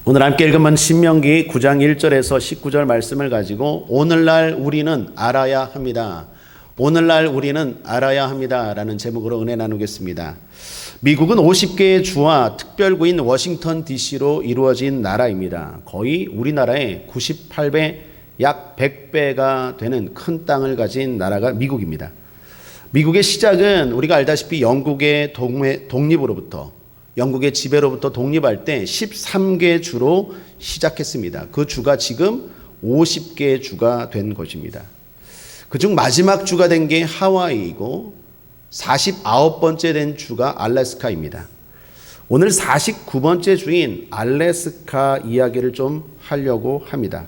오늘 함께 읽은 신명기 9장 1절에서 19절 말씀을 가지고 오늘날 우리는 알아야 합니다. 오늘날 우리는 알아야 합니다. 라는 제목으로 은혜 나누겠습니다. 미국은 50개의 주와 특별구인 워싱턴 DC로 이루어진 나라입니다. 거의 우리나라의 98배, 약 100배가 되는 큰 땅을 가진 나라가 미국입니다. 미국의 시작은 우리가 알다시피 영국의 독립으로부터 영국의 지배로부터 독립할 때 13개 주로 시작했습니다. 그 주가 지금 50개의 주가 된 것입니다. 그중 마지막 주가 된 게 하와이이고 49번째 된 주가 알래스카입니다. 오늘 49번째 주인 알래스카 이야기를 좀 하려고 합니다.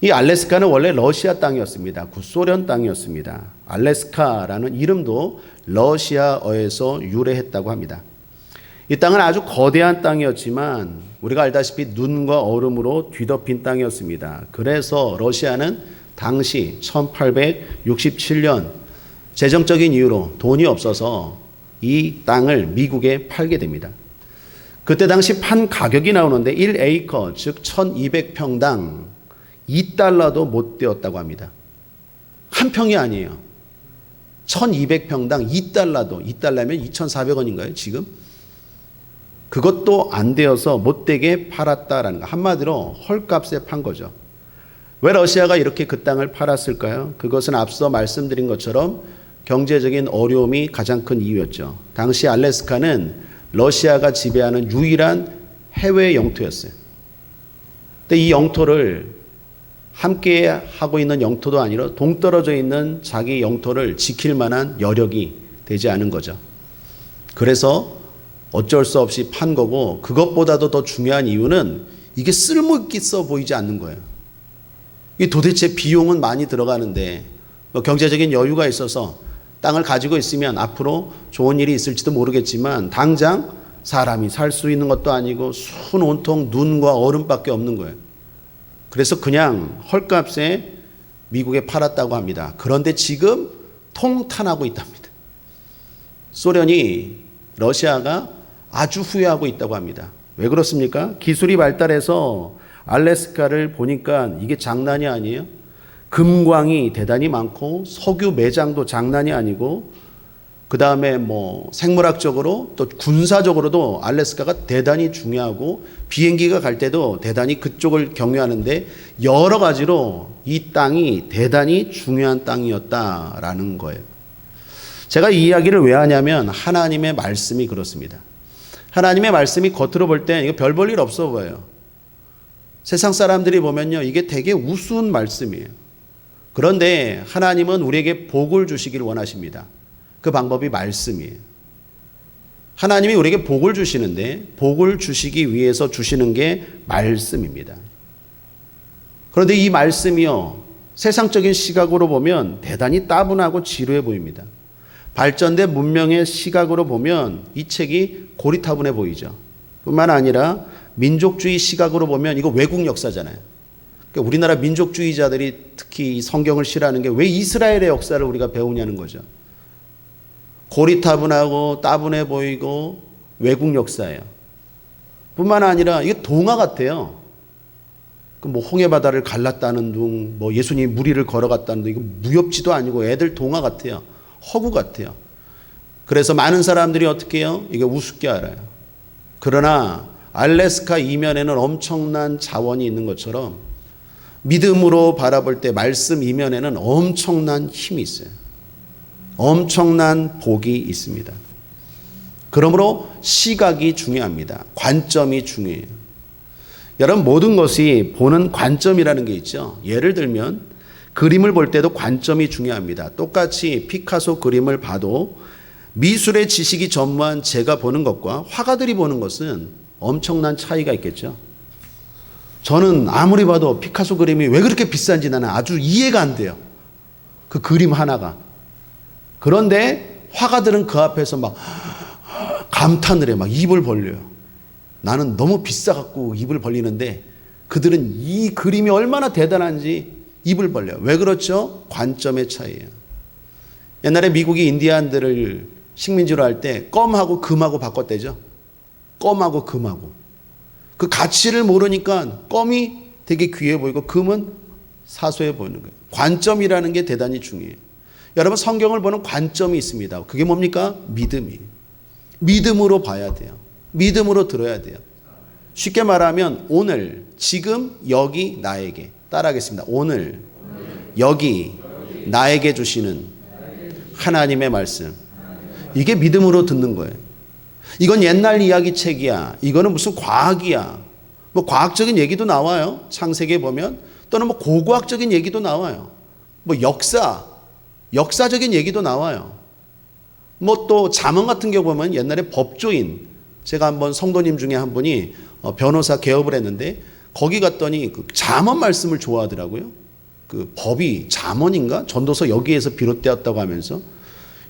이 알래스카는 원래 러시아 땅이었습니다. 구소련 땅이었습니다. 알래스카라는 이름도 러시아어에서 유래했다고 합니다. 이 땅은 아주 거대한 땅이었지만 우리가 알다시피 눈과 얼음으로 뒤덮인 땅이었습니다. 그래서 러시아는 당시 1867년 재정적인 이유로 돈이 없어서 이 땅을 미국에 팔게 됩니다. 그때 당시 판 가격이 나오는데 1에이커 즉 1200평당 2달러도 못 되었다고 합니다. 한 평이 아니에요. 1200평당 2달러도 2달러면 2400원인가요 지금? 그것도 안 되어서 못되게 팔았다라는 거. 한마디로 헐값에 판 거죠. 왜 러시아가 이렇게 그 땅을 팔았을까요? 그것은 앞서 말씀드린 것처럼 경제적인 어려움이 가장 큰 이유였죠. 당시 알래스카는 러시아가 지배하는 유일한 해외 영토였어요. 근데 이 영토를 함께 하고 있는 영토도 아니라 동떨어져 있는 자기 영토를 지킬 만한 여력이 되지 않은 거죠. 그래서 어쩔 수 없이 판 거고, 그것보다도 더 중요한 이유는 이게 쓸모있어 보이지 않는 거예요. 이 도대체 비용은 많이 들어가는데 경제적인 여유가 있어서 땅을 가지고 있으면 앞으로 좋은 일이 있을지도 모르겠지만 당장 사람이 살 수 있는 것도 아니고 순 온통 눈과 얼음밖에 없는 거예요. 그래서 그냥 헐값에 미국에 팔았다고 합니다. 그런데 지금 통탄하고 있답니다. 소련이 러시아가 아주 후회하고 있다고 합니다. 왜 그렇습니까? 기술이 발달해서 알래스카를 보니까 이게 장난이 아니에요. 금광이 대단히 많고 석유 매장도 장난이 아니고 그 다음에 생물학적으로 또 군사적으로도 알래스카가 대단히 중요하고 비행기가 갈 때도 대단히 그쪽을 경유하는데 여러 가지로 이 땅이 대단히 중요한 땅이었다라는 거예요. 제가 이 이야기를 왜 하냐면 하나님의 말씀이 그렇습니다. 하나님의 말씀이 겉으로 볼 때 이거 별 볼 일 없어 보여요. 세상 사람들이 보면요, 이게 되게 우스운 말씀이에요. 그런데 하나님은 우리에게 복을 주시길 원하십니다. 그 방법이 말씀이에요. 하나님이 우리에게 복을 주시는데 복을 주시기 위해서 주시는 게 말씀입니다. 그런데 이 말씀이요, 세상적인 시각으로 보면 대단히 따분하고 지루해 보입니다. 발전된 문명의 시각으로 보면 이 책이 고리타분해 보이죠. 뿐만 아니라 민족주의 시각으로 보면 이거 외국 역사잖아요. 그러니까 우리나라 민족주의자들이 특히 이 성경을 싫어하는 게 왜 이스라엘의 역사를 우리가 배우냐는 거죠. 고리타분하고 따분해 보이고 외국 역사예요. 뿐만 아니라 이게 동화 같아요. 홍해 바다를 갈랐다는 둥, 예수님이 무리를 걸어갔다는 둥, 이거 무협지도 아니고 애들 동화 같아요. 허구 같아요. 그래서 많은 사람들이 어떻게 해요? 이게 우습게 알아요. 그러나 알래스카 이면에는 엄청난 자원이 있는 것처럼 믿음으로 바라볼 때 말씀 이면에는 엄청난 힘이 있어요. 엄청난 복이 있습니다. 그러므로 시각이 중요합니다. 관점이 중요해요. 여러분, 모든 것이 보는 관점이라는 게 있죠. 예를 들면 그림을 볼 때도 관점이 중요합니다. 똑같이 피카소 그림을 봐도 미술의 지식이 전무한 제가 보는 것과 화가들이 보는 것은 엄청난 차이가 있겠죠. 저는 아무리 봐도 피카소 그림이 왜 그렇게 비싼지 나는 아주 이해가 안 돼요. 그 그림 하나가. 그런데 화가들은 그 앞에서 막 감탄을 해. 막 입을 벌려요. 나는 너무 비싸갖고 입을 벌리는데 그들은 이 그림이 얼마나 대단한지 입을 벌려요. 왜 그렇죠? 관점의 차이예요. 옛날에 미국이 인디안들을 식민지로 할 때 껌하고 금하고 바꿨대죠. 껌하고 금하고. 그 가치를 모르니까 껌이 되게 귀해 보이고 금은 사소해 보이는 거예요. 관점이라는 게 대단히 중요해요. 여러분 성경을 보는 관점이 있습니다. 그게 뭡니까? 믿음이에요. 믿음으로 봐야 돼요. 믿음으로 들어야 돼요. 쉽게 말하면 오늘, 지금, 여기, 나에게. 따라하겠습니다. 오늘, 여기, 나에게 주시는 하나님의 말씀. 이게 믿음으로 듣는 거예요. 이건 옛날 이야기 책이야. 이거는 무슨 과학이야. 뭐 과학적인 얘기도 나와요. 창세기에 보면. 또는 뭐 고고학적인 얘기도 나와요. 뭐 역사적인 얘기도 나와요. 뭐 또 잠언 같은 경우 보면 옛날에 법조인, 제가 한번 성도님 중에 한 분이 변호사 개업을 했는데 거기 갔더니 그 잠언 말씀을 좋아하더라고요. 그 법이 잠언인가? 전도서 여기에서 비롯되었다고 하면서.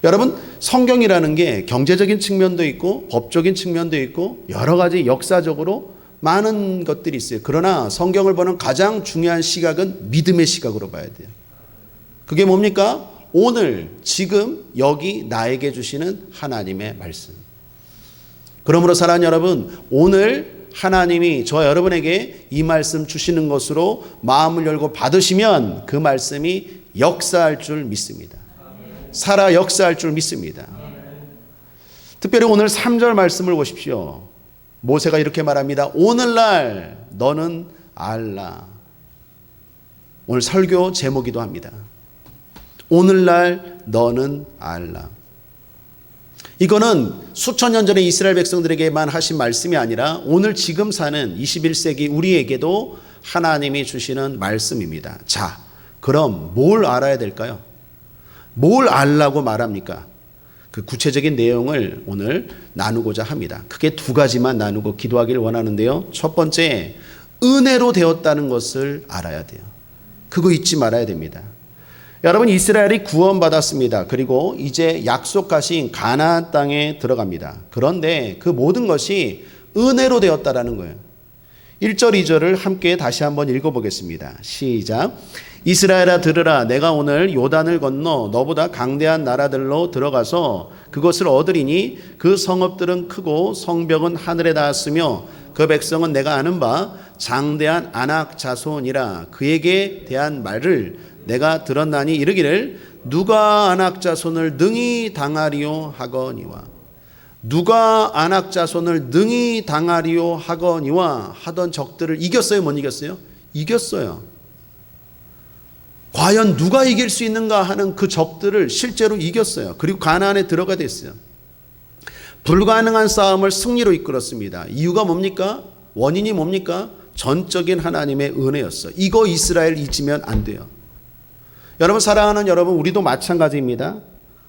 여러분 성경이라는 게 경제적인 측면도 있고 법적인 측면도 있고 여러 가지 역사적으로 많은 것들이 있어요. 그러나 성경을 보는 가장 중요한 시각은 믿음의 시각으로 봐야 돼요. 그게 뭡니까? 오늘, 지금, 여기 나에게 주시는 하나님의 말씀. 그러므로 사랑하는 여러분, 오늘 하나님이 저와 여러분에게 이 말씀 주시는 것으로 마음을 열고 받으시면 그 말씀이 역사할 줄 믿습니다. 살아 역사할 줄 믿습니다. 특별히 오늘 3절 말씀을 보십시오. 모세가 이렇게 말합니다. 오늘날 너는 알라. 오늘 설교 제목이기도 합니다. 오늘날 너는 알라. 이거는 수천 년 전에 이스라엘 백성들에게만 하신 말씀이 아니라 오늘 지금 사는 21세기 우리에게도 하나님이 주시는 말씀입니다. 자, 그럼 뭘 알아야 될까요? 뭘 알라고 말합니까? 그 구체적인 내용을 오늘 나누고자 합니다. 크게 두 가지만 나누고 기도하기를 원하는데요. 첫 번째, 은혜로 되었다는 것을 알아야 돼요. 그거 잊지 말아야 됩니다. 여러분 이스라엘이 구원받았습니다. 그리고 이제 약속하신 가나안 땅에 들어갑니다. 그런데 그 모든 것이 은혜로 되었다라는 거예요. 1절 2절을 함께 다시 한번 읽어보겠습니다. 시작. 이스라엘아 들으라. 내가 오늘 요단을 건너 너보다 강대한 나라들로 들어가서 그것을 얻으리니 그 성읍들은 크고 성벽은 하늘에 닿았으며 그 백성은 내가 아는 바 장대한 아낙 자손이라. 그에게 대한 말을 내가 들었나니 이르기를 누가 아낙 자손을 능히 당하리요 하거니와. 누가 아낙 자손을 능히 당하리요 하거니와 하던 적들을 이겼어요? 못 이겼어요? 이겼어요. 과연 누가 이길 수 있는가 하는 그 적들을 실제로 이겼어요. 그리고 가나안에 들어가 됐어요. 불가능한 싸움을 승리로 이끌었습니다. 이유가 뭡니까? 원인이 뭡니까? 전적인 하나님의 은혜였어요. 이거 이스라엘 잊으면 안 돼요. 여러분 사랑하는 여러분, 우리도 마찬가지입니다.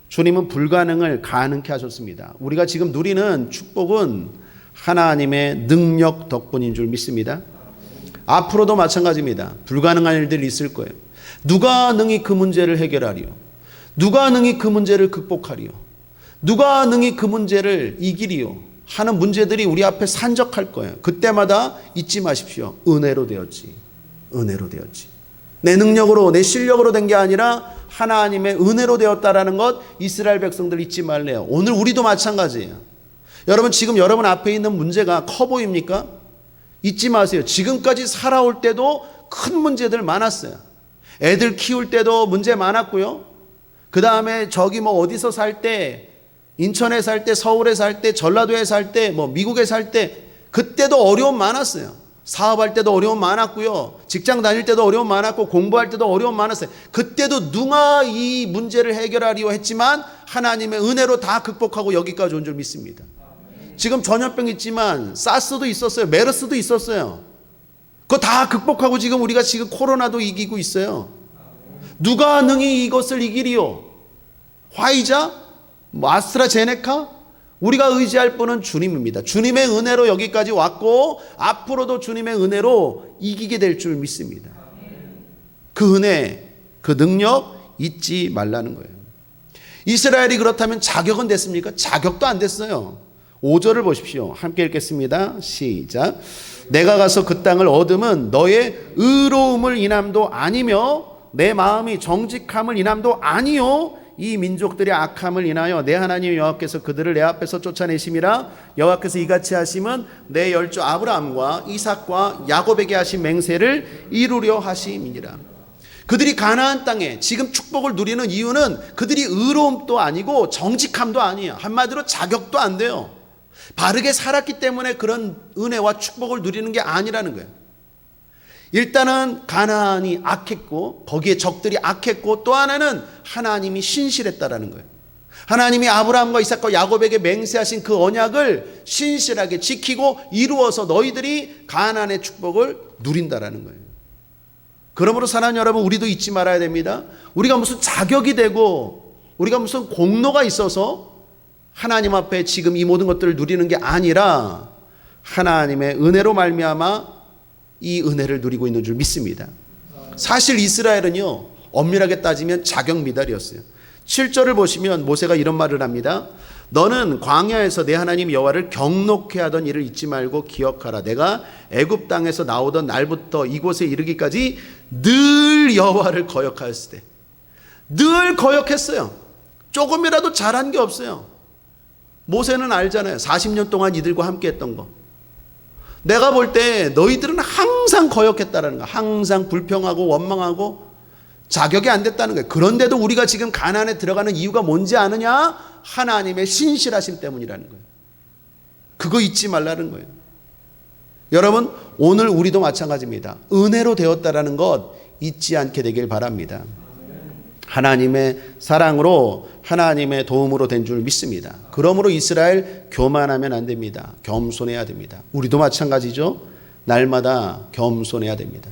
주님은 불가능을 가능케 하셨습니다. 우리가 지금 누리는 축복은 하나님의 능력 덕분인 줄 믿습니다. 앞으로도 마찬가지입니다. 불가능한 일들이 있을 거예요. 누가 능히 그 문제를 해결하리요? 누가 능히 그 문제를 극복하리요? 누가 능히 그 문제를 이기리요? 하는 문제들이 우리 앞에 산적할 거예요. 그때마다 잊지 마십시오. 은혜로 되었지. 은혜로 되었지. 내 능력으로 내 실력으로 된 게 아니라 하나님의 은혜로 되었다라는 것 이스라엘 백성들 잊지 말래요. 오늘 우리도 마찬가지예요. 여러분 지금 여러분 앞에 있는 문제가 커 보입니까? 잊지 마세요. 지금까지 살아올 때도 큰 문제들 많았어요. 애들 키울 때도 문제 많았고요. 그 다음에 저기 뭐 어디서 살 때, 인천에 살 때, 서울에 살 때, 전라도에 살 때, 뭐 미국에 살 때, 그때도 어려움 많았어요. 사업할 때도 어려움 많았고요. 직장 다닐 때도 어려움 많았고, 공부할 때도 어려움 많았어요. 그때도 누가 이 문제를 해결하리요 했지만 하나님의 은혜로 다 극복하고 여기까지 온 줄 믿습니다. 지금 전염병 있지만 사스도 있었어요. 메르스도 있었어요. 그거 다 극복하고 지금 우리가 지금 코로나도 이기고 있어요. 누가 능히 이것을 이기리요? 화이자? 뭐 아스트라제네카? 우리가 의지할 분은 주님입니다. 주님의 은혜로 여기까지 왔고 앞으로도 주님의 은혜로 이기게 될 줄 믿습니다. 그 은혜, 그 능력 잊지 말라는 거예요. 이스라엘이 그렇다면 자격은 됐습니까? 자격도 안 됐어요. 5절을 보십시오. 함께 읽겠습니다. 시작. 내가 가서 그 땅을 얻음은 너의 의로움을 인함도 아니며 내 마음이 정직함을 인함도 아니요 이 민족들의 악함을 인하여 내 하나님 여호와께서 그들을 내 앞에서 쫓아내심이라. 여호와께서 이같이 하심은 내 열조 아브라함과 이삭과 야곱에게 하신 맹세를 이루려 하심이니라. 그들이 가나안 땅에 지금 축복을 누리는 이유는 그들이 의로움도 아니고 정직함도 아니에요. 한마디로 자격도 안 돼요. 바르게 살았기 때문에 그런 은혜와 축복을 누리는 게 아니라는 거예요. 일단은 가나안이 악했고 거기에 적들이 악했고, 또 하나는 하나님이 신실했다라는 거예요. 하나님이 아브라함과 이삭과 야곱에게 맹세하신 그 언약을 신실하게 지키고 이루어서 너희들이 가나안의 축복을 누린다라는 거예요. 그러므로 사랑하는 여러분, 우리도 잊지 말아야 됩니다. 우리가 무슨 자격이 되고 우리가 무슨 공로가 있어서 하나님 앞에 지금 이 모든 것들을 누리는 게 아니라 하나님의 은혜로 말미암아 이 은혜를 누리고 있는 줄 믿습니다. 사실 이스라엘은요, 엄밀하게 따지면 자격 미달이었어요. 7절을 보시면 모세가 이런 말을 합니다. 너는 광야에서 내 하나님 여호와를 경록케 하던 일을 잊지 말고 기억하라. 내가 애굽 땅에서 나오던 날부터 이곳에 이르기까지 늘 여호와를 거역하였을 때, 늘 거역했어요. 조금이라도 잘한 게 없어요. 모세는 알잖아요. 40년 동안 이들과 함께 했던 거. 내가 볼 때 너희들은 항상 거역했다라는 거야. 항상 불평하고 원망하고 자격이 안 됐다는 거예요. 그런데도 우리가 지금 가나안에 들어가는 이유가 뭔지 아느냐? 하나님의 신실하심 때문이라는 거예요. 그거 잊지 말라는 거예요. 여러분, 오늘 우리도 마찬가지입니다. 은혜로 되었다라는 것 잊지 않게 되길 바랍니다. 하나님의 사랑으로, 하나님의 도움으로 된 줄 믿습니다. 그러므로 이스라엘 교만하면 안 됩니다. 겸손해야 됩니다. 우리도 마찬가지죠. 날마다 겸손해야 됩니다.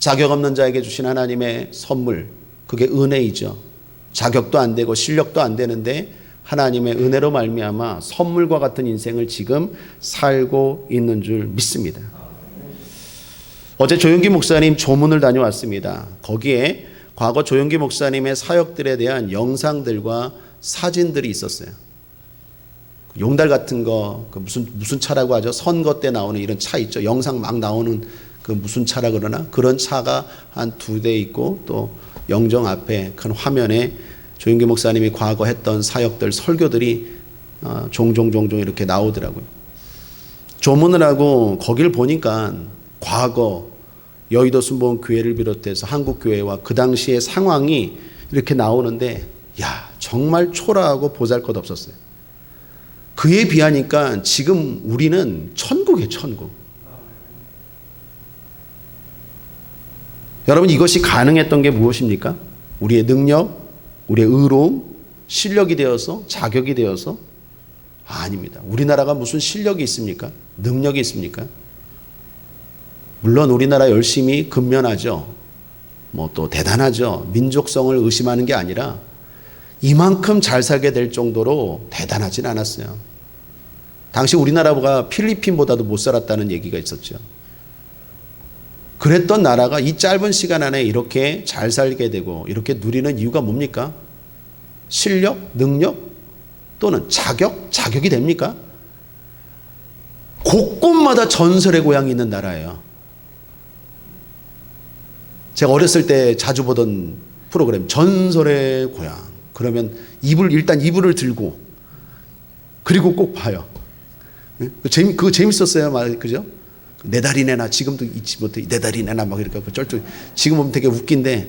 자격 없는 자에게 주신 하나님의 선물, 그게 은혜이죠. 자격도 안 되고 실력도 안 되는데 하나님의 은혜로 말미암아 선물과 같은 인생을 지금 살고 있는 줄 믿습니다. 어제 조용기 목사님 조문을 다녀왔습니다. 거기에 과거 조용기 목사님의 사역들에 대한 영상들과 사진들이 있었어요. 용달 같은 거, 그 무슨 차라고 하죠? 선거 때 나오는 이런 차 있죠. 영상 막 나오는 그 무슨 차라 그러나, 그런 차가 한 2대 있고, 또 영정 앞에 큰 화면에 조용기 목사님이 과거 했던 사역들, 설교들이 종종 이렇게 나오더라고요. 조문을 하고 거기를 보니까 과거 여의도 순복음교회를 비롯해서 한국교회와 그 당시의 상황이 이렇게 나오는데, 야, 정말 초라하고 보잘것없었어요. 그에 비하니까 지금 우리는 천국이에요, 천국. 여러분, 이것이 가능했던 게 무엇입니까? 우리의 능력, 우리의 의로움, 실력이 되어서, 자격이 되어서? 아닙니다. 우리나라가 무슨 실력이 있습니까? 능력이 있습니까? 물론 우리나라 열심히 근면하죠. 뭐 또 대단하죠. 민족성을 의심하는 게 아니라 이만큼 잘 살게 될 정도로 대단하진 않았어요. 당시 우리나라가 필리핀보다도 못 살았다는 얘기가 있었죠. 그랬던 나라가 이 짧은 시간 안에 이렇게 잘 살게 되고 이렇게 누리는 이유가 뭡니까? 실력, 능력 또는 자격이 됩니까? 곳곳마다 전설의 고향이 있는 나라예요. 제가 어렸을 때 자주 보던 프로그램 전설의 고향. 그러면 일단 이불을 들고 그리고 꼭 봐요. 그거 재밌었어요. 그죠? 내 다리 내놔. 지금도 잊지 못해. 내 다리 내놔. 막 이렇게 쩔쩔. 지금 보면 되게 웃긴데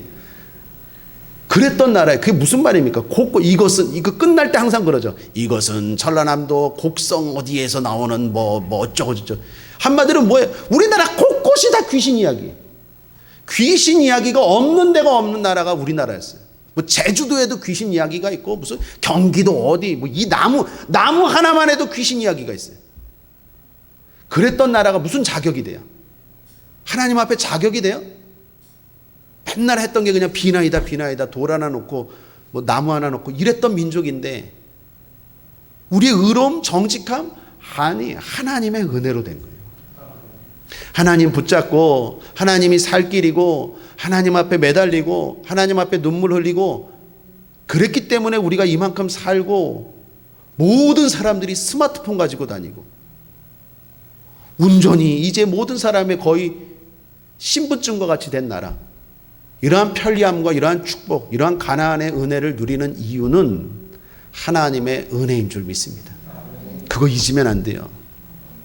그랬던 나라에 그게 무슨 말입니까? 이거 끝날 때 항상 그러죠. 이것은 전라남도 곡성 어디에서 나오는 뭐 어쩌고 저쩌고. 한마디로 뭐예요? 우리나라 곳곳이 다 귀신 이야기. 귀신 이야기가 없는 데가 없는 나라가 우리나라였어요. 뭐 제주도에도 귀신 이야기가 있고 무슨 경기도 어디 뭐 이 나무 하나만 해도 귀신 이야기가 있어요. 그랬던 나라가 무슨 자격이 돼요? 하나님 앞에 자격이 돼요? 맨날 했던 게 그냥 비나이다 돌 하나 놓고 뭐 나무 하나 놓고 이랬던 민족인데 우리의 의로움, 정직함? 아니, 하나님의 은혜로 된 거예요. 하나님 붙잡고 하나님이 살 길이고 하나님 앞에 매달리고 하나님 앞에 눈물 흘리고 그랬기 때문에 우리가 이만큼 살고 모든 사람들이 스마트폰 가지고 다니고 운전이 이제 모든 사람의 거의 신분증과 같이 된 나라. 이러한 편리함과 이러한 축복, 이러한 가나안의 은혜를 누리는 이유는 하나님의 은혜인 줄 믿습니다. 그거 잊으면 안 돼요.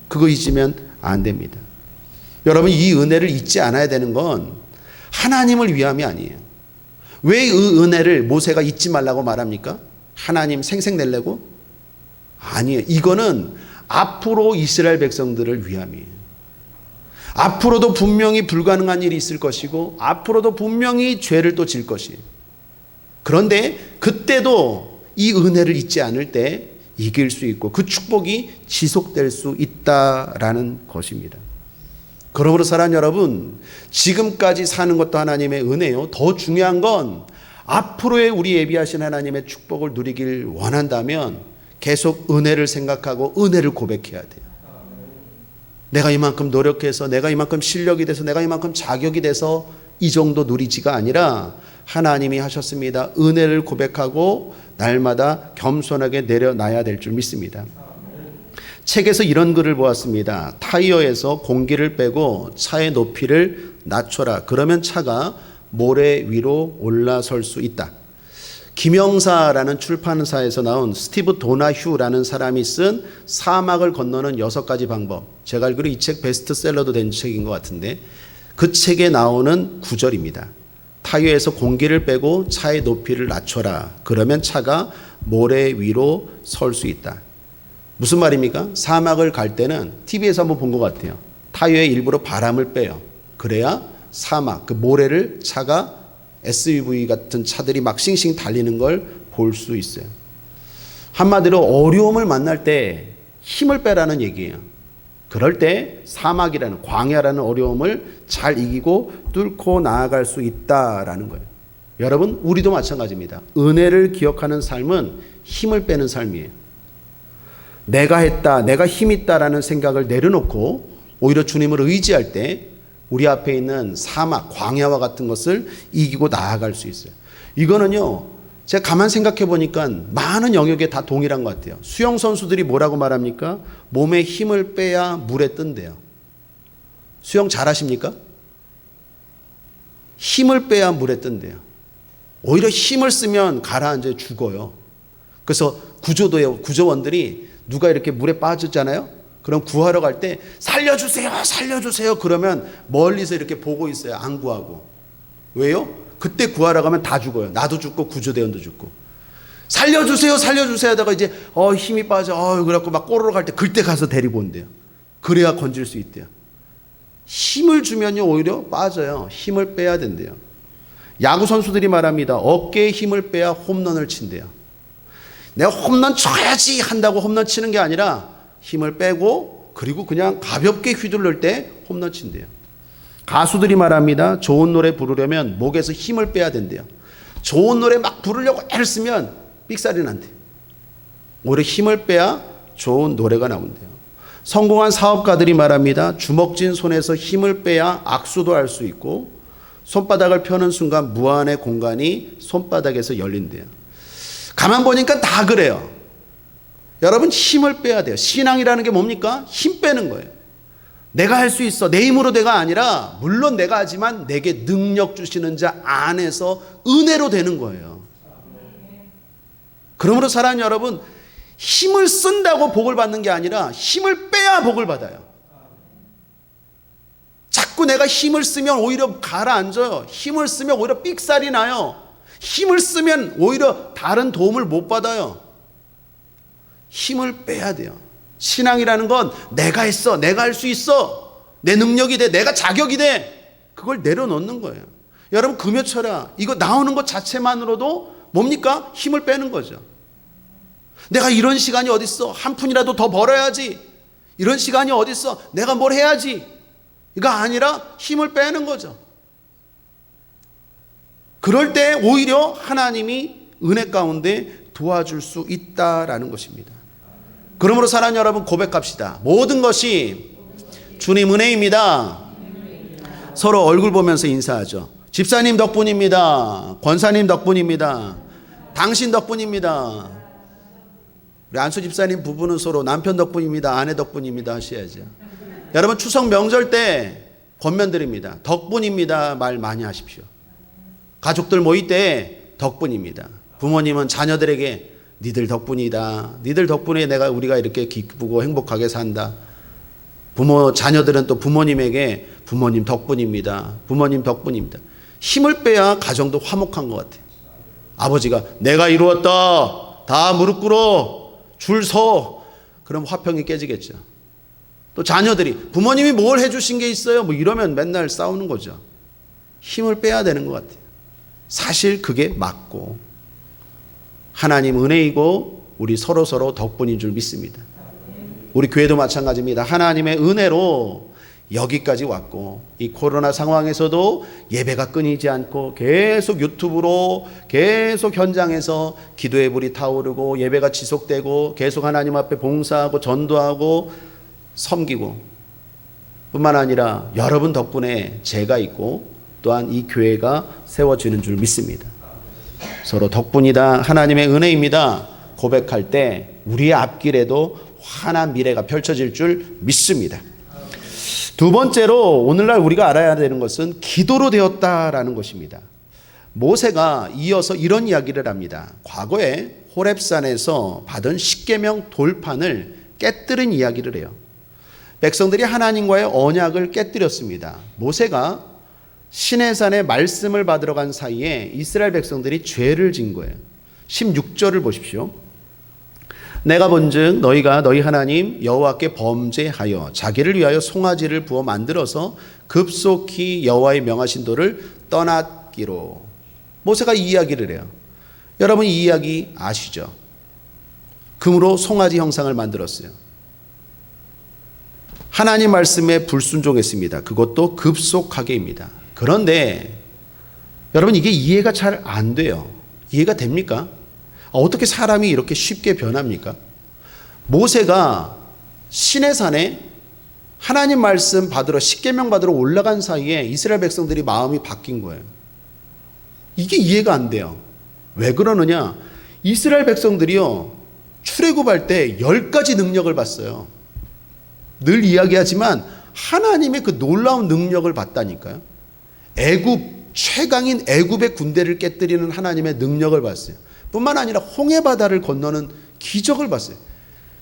그거 잊으면 안 됩니다. 여러분, 이 은혜를 잊지 않아야 되는 건 하나님을 위함이 아니에요. 왜 이 은혜를 모세가 잊지 말라고 말합니까? 하나님 생색내려고? 아니에요. 이거는 앞으로 이스라엘 백성들을 위함이에요. 앞으로도 분명히 불가능한 일이 있을 것이고 앞으로도 분명히 죄를 또 질 것이에요. 그런데 그때도 이 은혜를 잊지 않을 때 이길 수 있고 그 축복이 지속될 수 있다라는 것입니다. 그러므로 사랑하는 여러분, 지금까지 사는 것도 하나님의 은혜요. 더 중요한 건 앞으로의 우리 예비하신 하나님의 축복을 누리길 원한다면 계속 은혜를 생각하고 은혜를 고백해야 돼요. 내가 이만큼 노력해서, 내가 이만큼 실력이 돼서, 내가 이만큼 자격이 돼서 이 정도 누리지가 아니라 하나님이 하셨습니다. 은혜를 고백하고 날마다 겸손하게 내려놔야 될 줄 믿습니다. 책에서 이런 글을 보았습니다. 타이어에서 공기를 빼고 차의 높이를 낮춰라. 그러면 차가 모래 위로 올라설 수 있다. 김영사라는 출판사에서 나온 스티브 도나휴라는 사람이 쓴 사막을 건너는 6가지 방법. 제가 알기로 이 책 베스트셀러도 된 책인 것 같은데 그 책에 나오는 구절입니다. 타이어에서 공기를 빼고 차의 높이를 낮춰라. 그러면 차가 모래 위로 설 수 있다. 무슨 말입니까? 사막을 갈 때는 TV에서 한번 본 것 같아요. 타이어에 일부러 바람을 빼요. 그래야 사막, 그 모래를 차가 SUV 같은 차들이 막 싱싱 달리는 걸 볼 수 있어요. 한마디로 어려움을 만날 때 힘을 빼라는 얘기예요. 그럴 때 사막이라는, 광야라는 어려움을 잘 이기고 뚫고 나아갈 수 있다라는 거예요. 여러분, 우리도 마찬가지입니다. 은혜를 기억하는 삶은 힘을 빼는 삶이에요. 내가 했다, 내가 힘 있다라는 생각을 내려놓고 오히려 주님을 의지할 때 우리 앞에 있는 사막, 광야와 같은 것을 이기고 나아갈 수 있어요. 이거는요, 제가 가만 생각해 보니까 많은 영역에 다 동일한 것 같아요. 수영 선수들이 뭐라고 말합니까? 몸에 힘을 빼야 물에 뜬대요. 수영 잘하십니까? 힘을 빼야 물에 뜬대요. 오히려 힘을 쓰면 가라앉아 죽어요. 그래서 구조원들이 누가 이렇게 물에 빠졌잖아요. 그럼 구하러 갈 때 살려주세요, 살려주세요. 그러면 멀리서 이렇게 보고 있어요. 안 구하고. 왜요? 그때 구하러 가면 다 죽어요. 나도 죽고 구조대원도 죽고. 살려주세요, 살려주세요 하다가 이제 힘이 빠져. 그래갖고 막 꼬르러 갈 때 그때 가서 데리고 온대요. 그래야 건질 수 있대요. 힘을 주면요 오히려 빠져요. 힘을 빼야 된대요. 야구 선수들이 말합니다. 어깨에 힘을 빼야 홈런을 친대요. 내가 홈런 쳐야지 한다고 홈런 치는 게 아니라 힘을 빼고 그리고 그냥 가볍게 휘두를 때 홈런 친대요. 가수들이 말합니다. 좋은 노래 부르려면 목에서 힘을 빼야 된대요. 좋은 노래 막 부르려고 애를 쓰면 삑사리 난대요. 오히려 힘을 빼야 좋은 노래가 나온대요. 성공한 사업가들이 말합니다. 주먹진 손에서 힘을 빼야 악수도 할 수 있고 손바닥을 펴는 순간 무한의 공간이 손바닥에서 열린대요. 가만 보니까 다 그래요. 여러분, 힘을 빼야 돼요. 신앙이라는 게 뭡니까? 힘 빼는 거예요. 내가 할 수 있어. 내 힘으로 내가 아니라 물론 내가 하지만 내게 능력 주시는 자 안에서 은혜로 되는 거예요. 그러므로 사랑하는 여러분, 힘을 쓴다고 복을 받는 게 아니라 힘을 빼야 복을 받아요. 자꾸 내가 힘을 쓰면 오히려 가라앉아요. 힘을 쓰면 오히려 삑살이 나요. 힘을 쓰면 오히려 다른 도움을 못 받아요. 힘을 빼야 돼요. 신앙이라는 건 내가 했어, 내가 할 수 있어, 내 능력이 돼, 내가 자격이 돼, 그걸 내려놓는 거예요. 여러분, 금요철야 이거 나오는 것 자체만으로도 뭡니까? 힘을 빼는 거죠. 내가 이런 시간이 어딨어, 한 푼이라도 더 벌어야지, 이런 시간이 어딨어, 내가 뭘 해야지, 이거 아니라 힘을 빼는 거죠. 그럴 때 오히려 하나님이 은혜 가운데 도와줄 수 있다라는 것입니다. 그러므로 사랑하는 여러분, 고백합시다. 모든 것이 주님 은혜입니다. 서로 얼굴 보면서 인사하죠. 집사님 덕분입니다. 권사님 덕분입니다. 당신 덕분입니다. 우리 안수 집사님 부부는 서로 남편 덕분입니다. 아내 덕분입니다 하셔야죠. 여러분, 추석 명절 때 권면드립니다. 덕분입니다 말 많이 하십시오. 가족들 모일 때 덕분입니다. 부모님은 자녀들에게 니들 덕분이다. 니들 덕분에 우리가 이렇게 기쁘고 행복하게 산다. 자녀들은 또 부모님에게 부모님 덕분입니다. 부모님 덕분입니다. 힘을 빼야 가정도 화목한 것 같아요. 아버지가 내가 이루었다. 다 무릎 꿇어. 줄 서. 그럼 화평이 깨지겠죠. 또 자녀들이 부모님이 뭘 해주신 게 있어요. 뭐 이러면 맨날 싸우는 거죠. 힘을 빼야 되는 것 같아요. 사실 그게 맞고 하나님 은혜이고 우리 서로 덕분인 줄 믿습니다. 우리 교회도 마찬가지입니다. 하나님의 은혜로 여기까지 왔고 이 코로나 상황에서도 예배가 끊이지 않고 계속 유튜브로 계속 현장에서 기도의 불이 타오르고 예배가 지속되고 계속 하나님 앞에 봉사하고 전도하고 섬기고 뿐만 아니라 여러분 덕분에 제가 있고 또한 이 교회가 세워지는 줄 믿습니다. 서로 덕분이다. 하나님의 은혜입니다. 고백할 때 우리의 앞길에도 환한 미래가 펼쳐질 줄 믿습니다. 두 번째로 오늘날 우리가 알아야 되는 것은 기도로 되었다라는 것입니다. 모세가 이어서 이런 이야기를 합니다. 과거에 호렙산에서 받은 십계명 돌판을 깨뜨린 이야기를 해요. 백성들이 하나님과의 언약을 깨뜨렸습니다. 모세가 시내산에 말씀을 받으러 간 사이에 이스라엘 백성들이 죄를 진 거예요. 16절을 보십시오. 내가 본즉 너희가 너희 하나님 여호와께 범죄하여 자기를 위하여 송아지를 부어 만들어서 급속히 여호와의 명하신 도를 떠났기로. 모세가 이 이야기를 해요. 여러분 이 이야기 아시죠? 금으로 송아지 형상을 만들었어요. 하나님 말씀에 불순종했습니다. 그것도 급속하게입니다. 그런데 여러분 이게 이해가 잘 안 돼요. 이해가 됩니까? 어떻게 사람이 이렇게 쉽게 변합니까? 모세가 시내산에 하나님 말씀 받으러 십계명 받으러 올라간 사이에 이스라엘 백성들이 마음이 바뀐 거예요. 이게 이해가 안 돼요. 왜 그러느냐? 이스라엘 백성들이요 출애굽할 때 10가지 능력을 봤어요. 늘 이야기하지만 하나님의 그 놀라운 능력을 봤다니까요. 최강인 애굽의 군대를 깨뜨리는 하나님의 능력을 봤어요. 뿐만 아니라 홍해바다를 건너는 기적을 봤어요.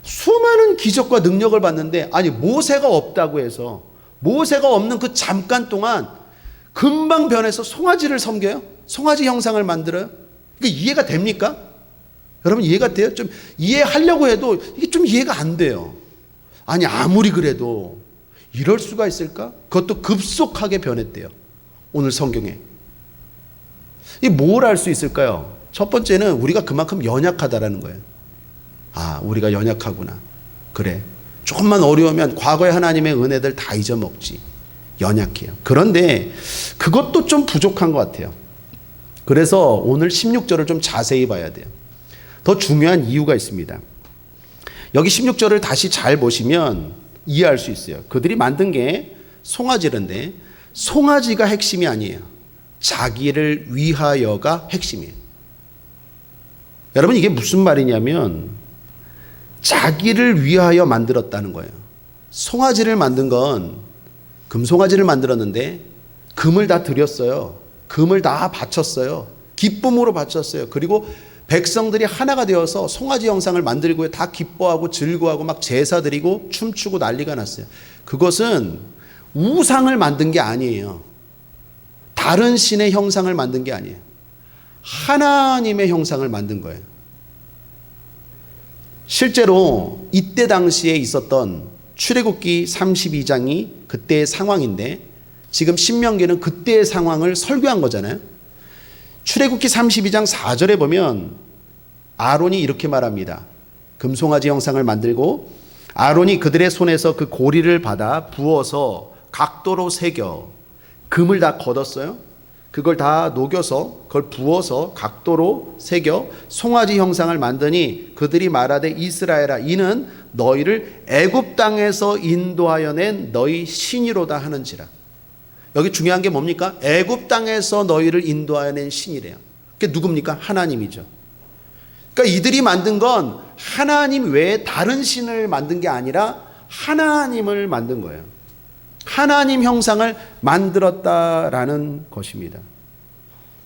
수많은 기적과 능력을 봤는데 아니 모세가 없다고 해서 모세가 없는 그 잠깐 동안 금방 변해서 송아지를 섬겨요? 송아지 형상을 만들어요? 이게 이해가 됩니까? 여러분 이해가 돼요? 좀 이해하려고 해도 이게 좀 이해가 안 돼요. 아니 아무리 그래도 이럴 수가 있을까? 그것도 급속하게 변했대요. 오늘 성경에. 이 뭘 알 수 있을까요? 첫 번째는 우리가 그만큼 연약하다라는 거예요. 아, 우리가 연약하구나. 그래. 조금만 어려우면 과거의 하나님의 은혜들 다 잊어먹지. 연약해요. 그런데 그것도 좀 부족한 것 같아요. 그래서 오늘 16절을 좀 자세히 봐야 돼요. 더 중요한 이유가 있습니다. 여기 16절을 다시 잘 보시면 이해할 수 있어요. 그들이 만든 게 송아지인데 송아지가 핵심이 아니에요. 자기를 위하여가 핵심이에요. 여러분 이게 무슨 말이냐면 자기를 위하여 만들었다는 거예요. 송아지를 만든 건 금송아지를 만들었는데 금을 다 드렸어요. 금을 다 바쳤어요. 기쁨으로 바쳤어요. 그리고 백성들이 하나가 되어서 송아지 형상을 만들고 다 기뻐하고 즐거워하고 막 제사 드리고 춤추고 난리가 났어요. 그것은 우상을 만든 게 아니에요. 다른 신의 형상을 만든 게 아니에요. 하나님의 형상을 만든 거예요. 실제로 이때 당시에 있었던 출애굽기 32장이 그때의 상황인데 지금 신명기는 그때의 상황을 설교한 거잖아요. 출애굽기 32장 4절에 보면 아론이 이렇게 말합니다. 금송아지 형상을 만들고 아론이 그들의 손에서 그 고리를 받아 부어서 각도로 새겨 금을 다 걷었어요. 그걸 다 녹여서 그걸 부어서 각도로 새겨 송아지 형상을 만드니 그들이 말하되 이스라엘아 이는 너희를 애굽 땅에서 인도하여 낸 너희 신이로다 하는지라. 여기 중요한 게 뭡니까? 애굽 땅에서 너희를 인도하여 낸 신이래요. 그게 누굽니까? 하나님이죠. 그러니까 이들이 만든 건 하나님 외에 다른 신을 만든 게 아니라 하나님을 만든 거예요. 하나님 형상을 만들었다라는 것입니다.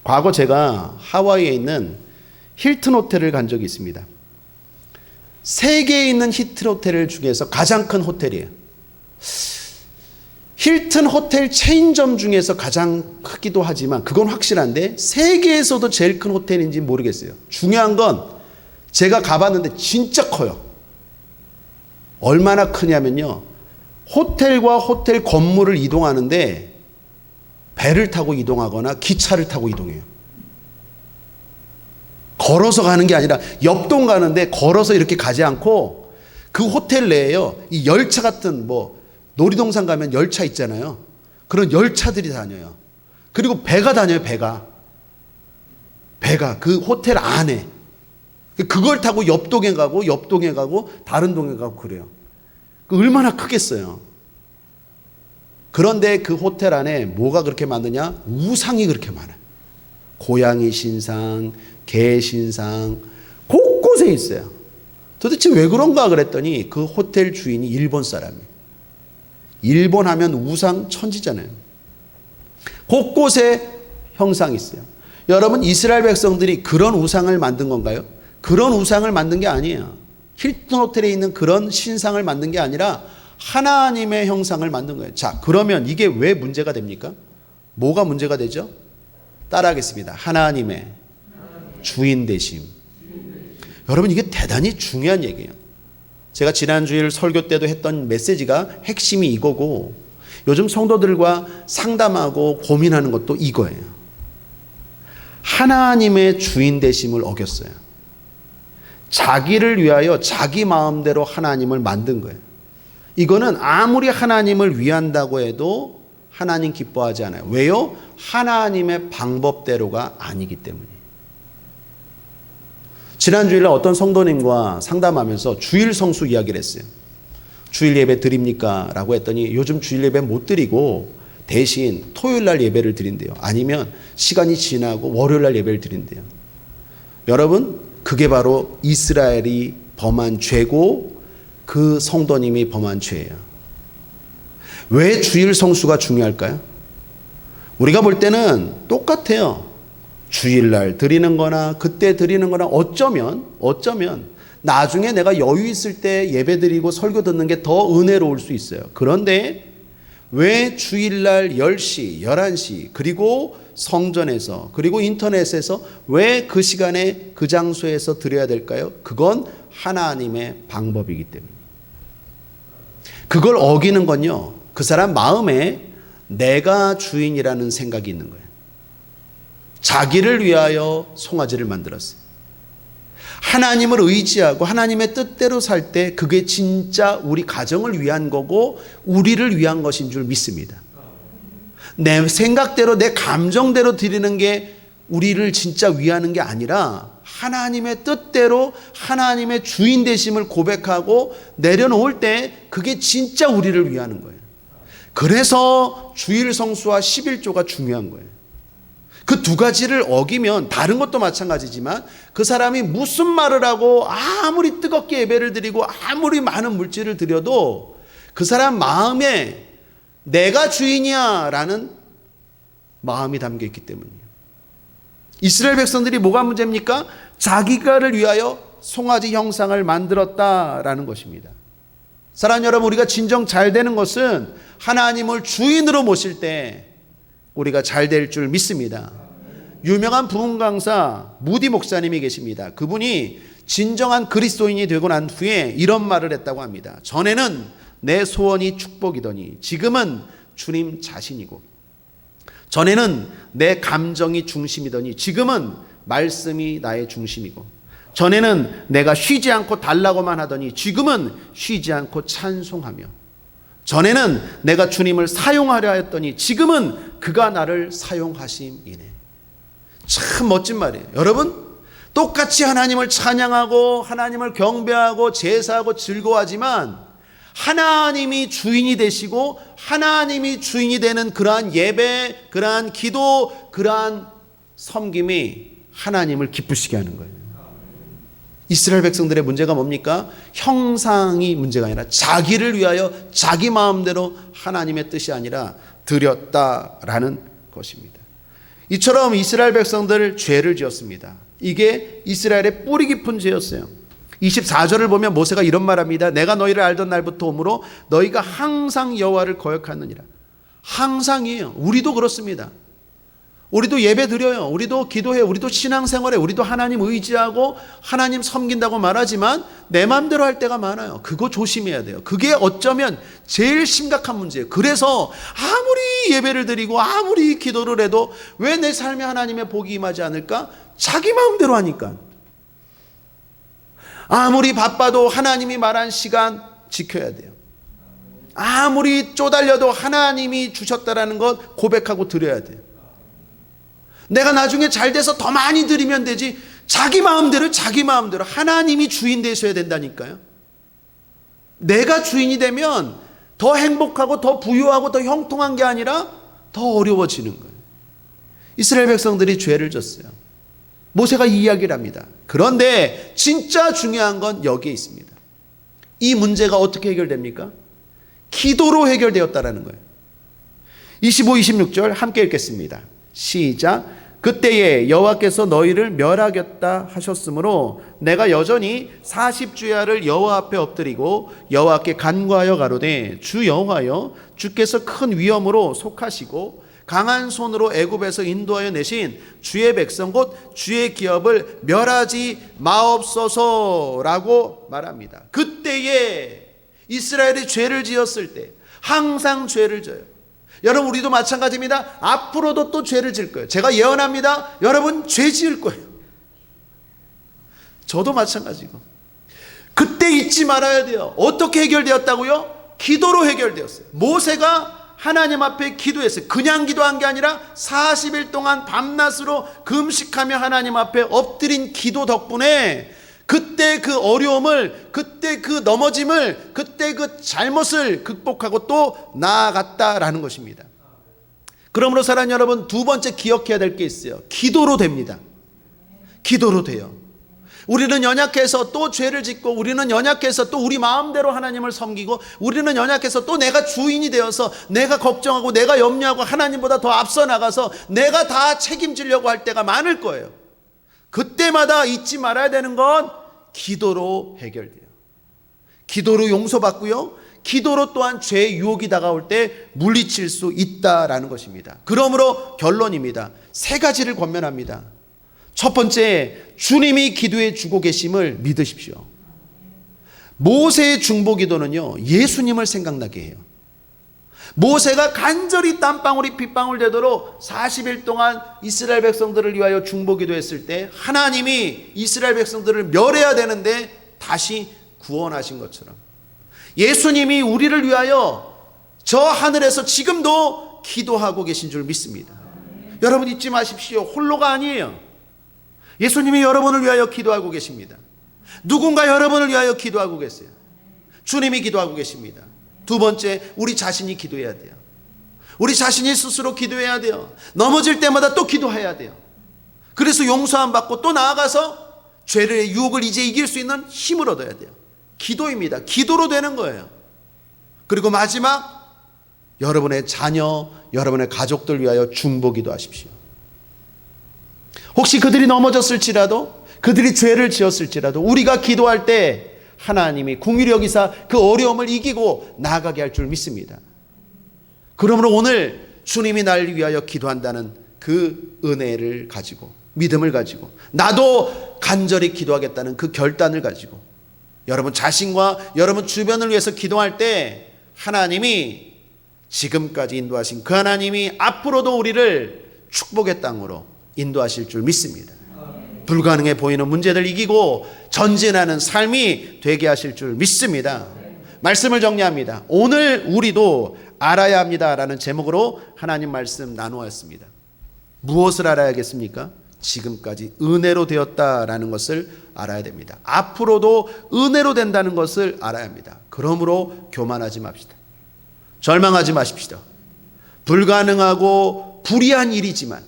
과거 제가 하와이에 있는 힐튼 호텔을 간 적이 있습니다. 세계에 있는 힐튼 호텔 중에서 가장 큰 호텔이에요. 힐튼 호텔 체인점 중에서 가장 크기도 하지만 그건 확실한데 세계에서도 제일 큰 호텔인지 모르겠어요. 중요한 건 제가 가봤는데 진짜 커요. 얼마나 크냐면요. 호텔과 호텔 건물을 이동하는데 배를 타고 이동하거나 기차를 타고 이동해요. 걸어서 가는 게 아니라 옆동 가는데 걸어서 이렇게 가지 않고 그 호텔 내에요. 이 열차 같은 뭐 놀이동산 가면 열차 있잖아요. 그런 열차들이 다녀요. 그리고 배가 다녀요. 배가 그 호텔 안에. 그걸 타고 옆동에 가고 다른 동에 가고 그래요. 얼마나 크겠어요. 그런데 그 호텔 안에 뭐가 그렇게 많느냐? 우상이 그렇게 많아요. 고양이 신상, 개 신상 곳곳에 있어요. 도대체 왜 그런가 그랬더니 그 호텔 주인이 일본 사람이에요. 일본 하면 우상 천지잖아요. 곳곳에 형상이 있어요. 여러분, 이스라엘 백성들이 그런 우상을 만든 건가요? 그런 우상을 만든 게 아니에요. 힐튼 호텔에 있는 그런 신상을 만든 게 아니라 하나님의 형상을 만든 거예요. 자, 그러면 이게 왜 문제가 됩니까? 뭐가 문제가 되죠? 따라하겠습니다. 하나님의 주인 되심. 여러분, 이게 대단히 중요한 얘기예요. 제가 지난주일 설교 때도 했던 메시지가 핵심이 이거고 요즘 성도들과 상담하고 고민하는 것도 이거예요. 하나님의 주인 되심을 어겼어요. 자기를 위하여 자기 마음대로 하나님을 만든 거예요. 이거는 아무리 하나님을 위한다고 해도 하나님 기뻐하지 않아요. 왜요? 하나님의 방법대로가 아니기 때문이에요. 지난 주일에 어떤 성도님과 상담하면서 주일 성수 이야기를 했어요. 주일 예배 드립니까? 라고 했더니 요즘 주일 예배 못 드리고 대신 토요일 날 예배를 드린대요. 아니면 시간이 지나고 월요일 날 예배를 드린대요. 여러분, 그게 바로 이스라엘이 범한 죄고 그 성도님이 범한 죄예요. 왜 주일 성수가 중요할까요? 우리가 볼 때는 똑같아요. 주일날 드리는 거나 그때 드리는 거나 어쩌면 나중에 내가 여유 있을 때 예배 드리고 설교 듣는 게 더 은혜로울 수 있어요. 그런데 왜 주일날 10시, 11시 그리고 성전에서 그리고 인터넷에서 왜 그 시간에 그 장소에서 드려야 될까요? 그건 하나님의 방법이기 때문에. 그걸 어기는 건요, 그 사람 마음에 내가 주인이라는 생각이 있는 거예요. 자기를 위하여 송아지를 만들었어요. 하나님을 의지하고 하나님의 뜻대로 살 때 그게 진짜 우리 가정을 위한 거고 우리를 위한 것인 줄 믿습니다. 내 생각대로 내 감정대로 드리는 게 우리를 진짜 위하는 게 아니라 하나님의 뜻대로 하나님의 주인 되심을 고백하고 내려놓을 때 그게 진짜 우리를 위하는 거예요. 그래서 주일 성수와 11조가 중요한 거예요. 그 두 가지를 어기면 다른 것도 마찬가지지만 그 사람이 무슨 말을 하고 아무리 뜨겁게 예배를 드리고 아무리 많은 물질을 드려도 그 사람 마음에 내가 주인이야 라는 마음이 담겨 있기 때문이에요. 이스라엘 백성들이 뭐가 문제입니까? 자기가를 위하여 송아지 형상을 만들었다라는 것입니다. 사랑하는 여러분, 우리가 진정 잘 되는 것은 하나님을 주인으로 모실 때 우리가 잘 될 줄 믿습니다. 유명한 부흥 강사 무디 목사님이 계십니다. 그분이 진정한 그리스도인이 되고 난 후에 이런 말을 했다고 합니다. 전에는 내 소원이 축복이더니 지금은 주님 자신이고, 전에는 내 감정이 중심이더니 지금은 말씀이 나의 중심이고, 전에는 내가 쉬지 않고 달라고만 하더니 지금은 쉬지 않고 찬송하며, 전에는 내가 주님을 사용하려 했더니 지금은 그가 나를 사용하심이네. 참 멋진 말이에요. 여러분, 똑같이 하나님을 찬양하고 하나님을 경배하고 제사하고 즐거워하지만 하나님이 주인이 되시고 하나님이 주인이 되는 그러한 예배, 그러한 기도, 그러한 섬김이 하나님을 기쁘시게 하는 거예요. 이스라엘 백성들의 문제가 뭡니까? 형상이 문제가 아니라 자기를 위하여 자기 마음대로 하나님의 뜻이 아니라 드렸다라는 것입니다. 이처럼 이스라엘 백성들 죄를 지었습니다. 이게 이스라엘의 뿌리 깊은 죄였어요. 24절을 보면 모세가 이런 말합니다. 내가 너희를 알던 날부터 오므로 너희가 항상 여호와를 거역하느니라. 항상이에요. 우리도 그렇습니다. 우리도 예배 드려요. 우리도 기도해요. 우리도 신앙생활해. 우리도 하나님 의지하고 하나님 섬긴다고 말하지만 내 마음대로 할 때가 많아요. 그거 조심해야 돼요. 그게 어쩌면 제일 심각한 문제예요. 그래서 아무리 예배를 드리고 아무리 기도를 해도 왜 내 삶에 하나님의 복이 임하지 않을까? 자기 마음대로 하니까. 아무리 바빠도 하나님이 말한 시간 지켜야 돼요. 아무리 쪼달려도 하나님이 주셨다라는 것 고백하고 드려야 돼요. 내가 나중에 잘 돼서 더 많이 드리면 되지, 자기 마음대로 하나님이 주인 되셔야 된다니까요. 내가 주인이 되면 더 행복하고 더 부유하고 더 형통한 게 아니라 더 어려워지는 거예요. 이스라엘 백성들이 죄를 졌어요. 모세가 이 이야기를 합니다. 그런데 진짜 중요한 건 여기에 있습니다. 이 문제가 어떻게 해결됩니까? 기도로 해결되었다라는 거예요. 25, 26절 함께 읽겠습니다. 시작. 그때에 여호와께서 너희를 멸하겠다 하셨으므로 내가 여전히 40주야를 여호와 앞에 엎드리고 여호와께 간구하여 가로되 주 여호와여, 주께서 큰 위엄으로 속하시고 강한 손으로 애굽에서 인도하여 내신 주의 백성 곧 주의 기업을 멸하지 마옵소서라고 말합니다. 그때에 이스라엘이 죄를 지었을 때 항상 죄를 져요. 여러분, 우리도 마찬가지입니다. 앞으로도 또 죄를 지을 거예요. 제가 예언합니다. 여러분 죄 지을 거예요. 저도 마찬가지고. 그때 잊지 말아야 돼요. 어떻게 해결되었다고요? 기도로 해결되었어요. 모세가 하나님 앞에 기도했어요. 그냥 기도한 게 아니라 40일 동안 밤낮으로 금식하며 하나님 앞에 엎드린 기도 덕분에 그때 그 어려움을, 그때 그 넘어짐을, 그때 그 잘못을 극복하고 또 나아갔다라는 것입니다. 그러므로 사랑하는 여러분, 두 번째 기억해야 될 게 있어요. 기도로 됩니다. 기도로 돼요. 우리는 연약해서 또 죄를 짓고, 우리는 연약해서 또 우리 마음대로 하나님을 섬기고, 우리는 연약해서 또 내가 주인이 되어서 내가 걱정하고 내가 염려하고 하나님보다 더 앞서 나가서 내가 다 책임지려고 할 때가 많을 거예요. 그때마다 잊지 말아야 되는 건 기도로 해결돼요. 기도로 용서받고요, 기도로 또한 죄의 유혹이 다가올 때 물리칠 수 있다라는 것입니다. 그러므로 결론입니다. 세 가지를 권면합니다. 첫 번째, 주님이 기도해 주고 계심을 믿으십시오. 모세의 중보기도는요, 예수님을 생각나게 해요. 모세가 간절히 땀방울이 핏방울 되도록 40일 동안 이스라엘 백성들을 위하여 중보기도했을 때 하나님이 이스라엘 백성들을 멸해야 되는데 다시 구원하신 것처럼 예수님이 우리를 위하여 저 하늘에서 지금도 기도하고 계신 줄 믿습니다. 여러분, 잊지 마십시오. 홀로가 아니에요. 예수님이 여러분을 위하여 기도하고 계십니다. 누군가 여러분을 위하여 기도하고 계세요. 주님이 기도하고 계십니다. 두 번째, 우리 자신이 기도해야 돼요. 우리 자신이 스스로 기도해야 돼요. 넘어질 때마다 또 기도해야 돼요. 그래서 용서함 받고 또 나아가서 죄의 유혹을 이제 이길 수 있는 힘을 얻어야 돼요. 기도입니다. 기도로 되는 거예요. 그리고 마지막, 여러분의 자녀, 여러분의 가족들 위하여 중보기도 하십시오. 혹시 그들이 넘어졌을지라도, 그들이 죄를 지었을지라도 우리가 기도할 때 하나님이 긍휼히 여기사 그 어려움을 이기고 나아가게 할 줄 믿습니다. 그러므로 오늘 주님이 나를 위하여 기도한다는 그 은혜를 가지고, 믿음을 가지고, 나도 간절히 기도하겠다는 그 결단을 가지고 여러분 자신과 여러분 주변을 위해서 기도할 때 하나님이 지금까지 인도하신 그 하나님이 앞으로도 우리를 축복의 땅으로 인도하실 줄 믿습니다. 불가능해 보이는 문제들 이기고 전진하는 삶이 되게 하실 줄 믿습니다. 말씀을 정리합니다. 오늘 우리도 알아야 합니다라는 제목으로 하나님 말씀 나누었습니다. 무엇을 알아야겠습니까? 지금까지 은혜로 되었다라는 것을 알아야 됩니다. 앞으로도 은혜로 된다는 것을 알아야 합니다. 그러므로 교만하지 맙시다. 절망하지 마십시다. 불가능하고 불의한 일이지만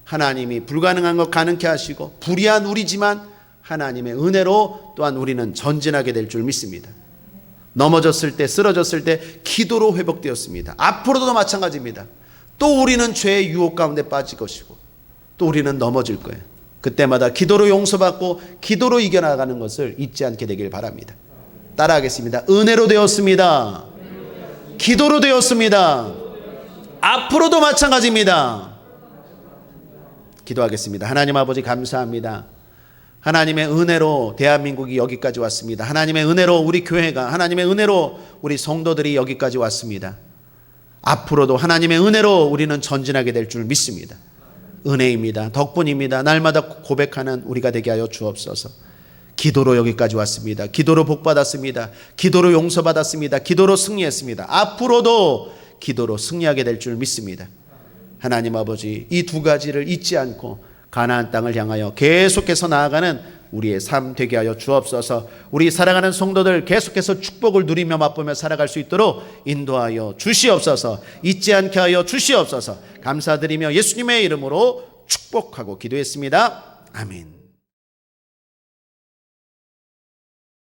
하나님이 불가능한 것 가능케 하시고, 불의한 우리지만 하나님의 은혜로 또한 우리는 전진하게 될 줄 믿습니다. 넘어졌을 때, 쓰러졌을 때 기도로 회복되었습니다. 앞으로도 마찬가지입니다. 또 우리는 죄의 유혹 가운데 빠질 것이고 또 우리는 넘어질 거예요. 그때마다 기도로 용서받고 기도로 이겨나가는 것을 잊지 않게 되길 바랍니다. 따라하겠습니다. 은혜로 되었습니다. 기도로 되었습니다. 앞으로도 마찬가지입니다. 기도하겠습니다. 하나님 아버지 감사합니다. 하나님의 은혜로 대한민국이 여기까지 왔습니다. 하나님의 은혜로 우리 교회가, 하나님의 은혜로 우리 성도들이 여기까지 왔습니다. 앞으로도 하나님의 은혜로 우리는 전진하게 될 줄 믿습니다. 은혜입니다. 덕분입니다. 날마다 고백하는 우리가 되게 하여 주옵소서. 기도로 여기까지 왔습니다. 기도로 복받았습니다. 기도로 용서받았습니다. 기도로 승리했습니다. 앞으로도 기도로 승리하게 될 줄 믿습니다. 하나님 아버지, 이 두 가지를 잊지 않고 가나안 땅을 향하여 계속해서 나아가는 우리의 삶 되게 하여 주옵소서. 우리 사랑하는 성도들 계속해서 축복을 누리며 맛보며 살아갈 수 있도록 인도하여 주시옵소서. 잊지 않게 하여 주시옵소서. 감사드리며 예수님의 이름으로 축복하고 기도했습니다. 아멘.